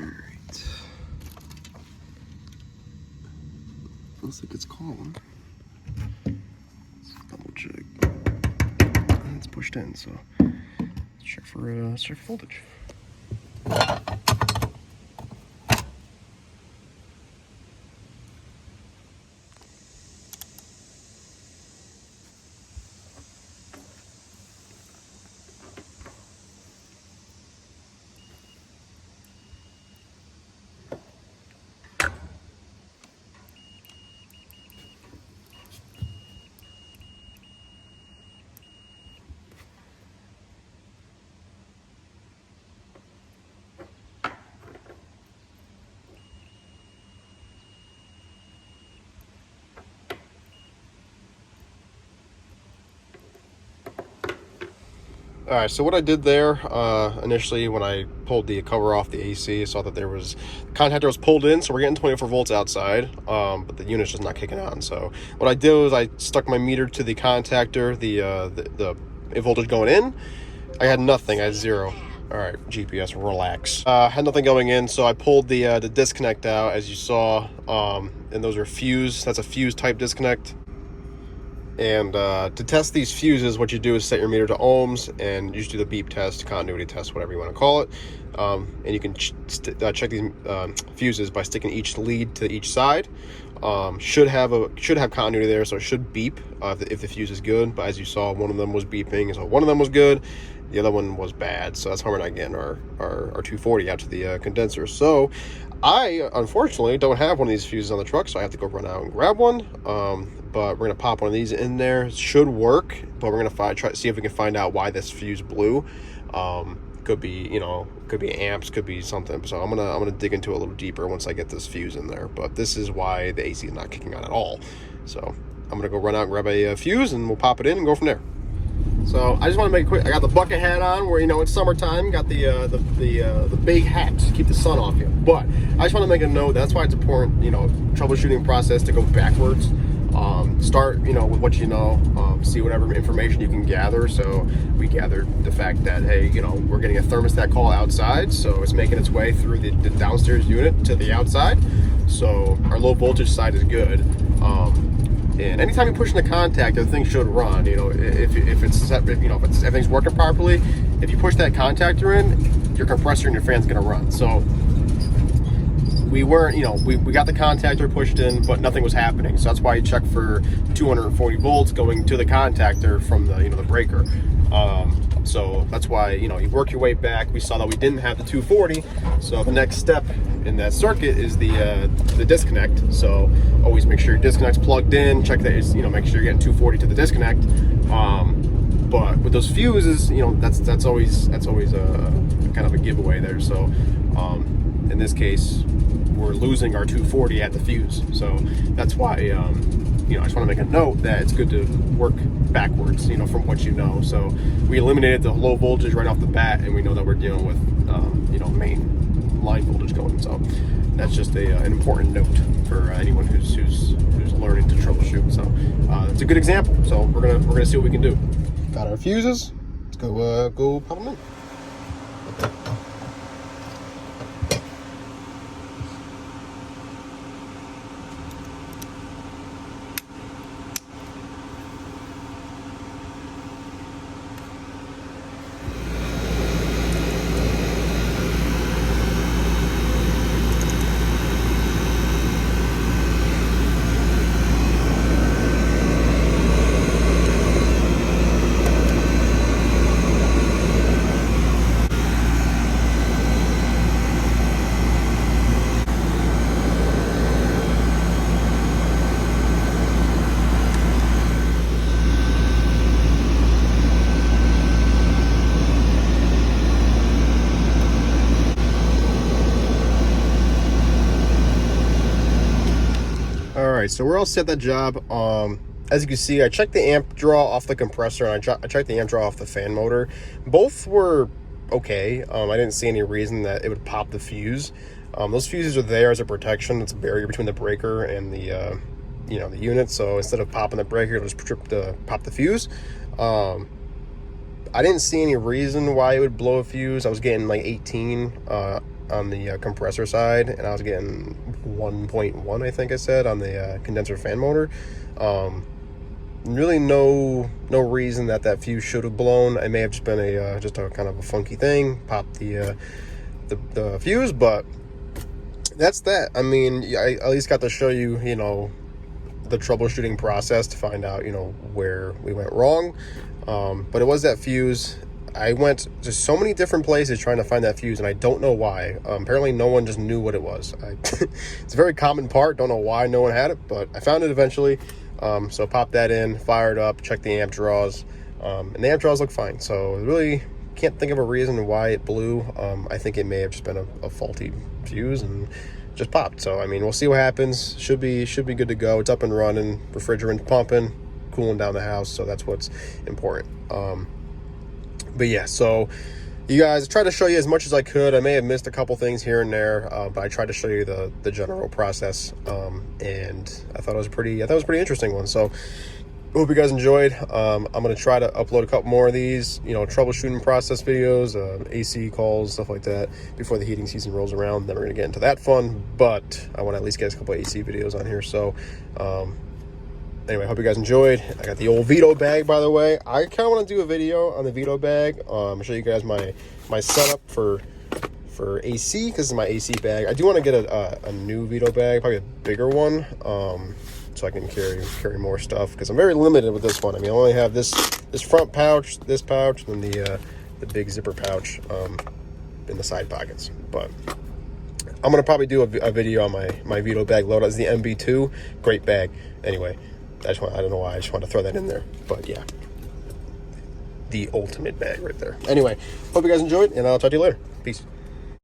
Alright. Looks like it's calling. Let's double check. It's pushed in, so let's check for voltage. All right, so what I did there initially when I pulled the cover off the AC, I saw that the contactor was pulled in, so we're getting 24 volts outside, but the unit's just not kicking on. So what I did was I stuck my meter to the contactor, the voltage going in. I had nothing, I had zero. All right, GPS, relax. Had nothing going in, so I pulled the disconnect out, as you saw, and those are fuse. That's a fuse type disconnect. And to test these fuses, what you do is set your meter to ohms, and you just do the beep test, continuity test, whatever you want to call it. And you can check these fuses by sticking each lead to each side. Should have continuity there, so it should beep if the fuse is good. But as you saw, one of them was beeping, so one of them was good. The other one was bad, so that's how we're not getting our 240 out to the condenser. So I unfortunately don't have one of these fuses on the truck, so I have to go run out and grab one. But we're gonna pop one of these in there. It should work, but we're gonna try to see if we can find out why this fuse blew. Could be, could be amps, could be something. So I'm gonna dig into it a little deeper once I get this fuse in there. But this is why the AC is not kicking on at all. So I'm gonna go run out and grab a fuse, and we'll pop it in and go from there. So I just want to make it quick. I got the bucket hat on, where it's summertime. Got the big hat to keep the sun off you. But I just want to make a note. That's why it's important, troubleshooting process, to go backwards. Start, with what you know. See whatever information you can gather. So we gathered the fact that, hey, we're getting a thermostat call outside, so it's making its way through the downstairs unit to the outside. So our low voltage side is good. And anytime you're pushing the contactor, the thing should run. If everything's working properly, if you push that contactor in, your compressor and your fan's gonna run. So we weren't, we got the contactor pushed in, but nothing was happening. So that's why you check for 240 volts going to the contactor from the breaker. So that's why, you work your way back. We saw that we didn't have the 240. So the next step in that circuit is the disconnect. So always make sure your disconnect's plugged in. Check that it's, make sure you're getting 240 to the disconnect. But with those fuses, that's always a kind of a giveaway there. So in this case, we're losing our 240 at the fuse. So that's why, I just want to make a note that it's good to work backwards, from what you know. So we eliminated the low voltage right off the bat, and we know that we're dealing with, main line voltage going. So that's just an important note for anyone who's learning to troubleshoot. So it's a good example. So we're gonna see what we can do. Got our fuses. Let's go pop them in. Alright, so we're all set that job. As you can see, I checked the amp draw off the compressor, and I checked the amp draw off the fan motor. Both were okay. I didn't see any reason that it would pop the fuse. Those fuses are there as a protection. It's a barrier between the breaker and the the unit. So instead of popping the breaker, it'll just pop the fuse. I didn't see any reason why it would blow a fuse. I was getting like 18 on the compressor side, and I was getting 1.1, I think I said, on the condenser fan motor. Really no reason that fuse should have blown. It may have just been a just a kind of a funky thing, popped the fuse, but that's that. I mean, I at least got to show you, you know, the troubleshooting process to find out, you know, where we went wrong. But it was that fuse. I went to so many different places trying to find that fuse, and I don't know why. Apparently no one just knew what it was. It's a very common part. Don't know why no one had it, but I found it eventually. So pop that in, fire it up, check the amp draws, and the amp draws look fine. So really can't think of a reason why it blew. I think it may have just been a faulty fuse and just popped. So I mean, we'll see what happens. Should be good to go. It's up and running, refrigerant pumping, cooling down the house. So that's what's important. But yeah, so you guys, I tried to show you as much as I could. I may have missed a couple things here and there, but I tried to show you the general process, and I thought it was a pretty interesting one. So I hope you guys enjoyed. I'm going to try to upload a couple more of these, you know, troubleshooting process videos, AC calls, stuff like that before the heating season rolls around. Then we're going to get into that fun, but I want to at least get a couple AC videos on here. So anyway, hope you guys enjoyed. I got the old Vito bag, by the way. I kind of want to do a video on the Vito bag. I'll show you guys my setup for AC, because it's my AC bag. I do want to get a new Vito bag, probably a bigger one, so I can carry more stuff, because I'm very limited with this one. I mean, I only have this front pouch, this pouch, and the big zipper pouch in the side pockets. But I'm gonna probably do a video on my Vito bag loadout. It's the MB2, great bag. Anyway, I don't know why, I just want to throw that in there. But yeah, the ultimate bag right there. Anyway, hope you guys enjoyed, and I'll talk to you later. Peace.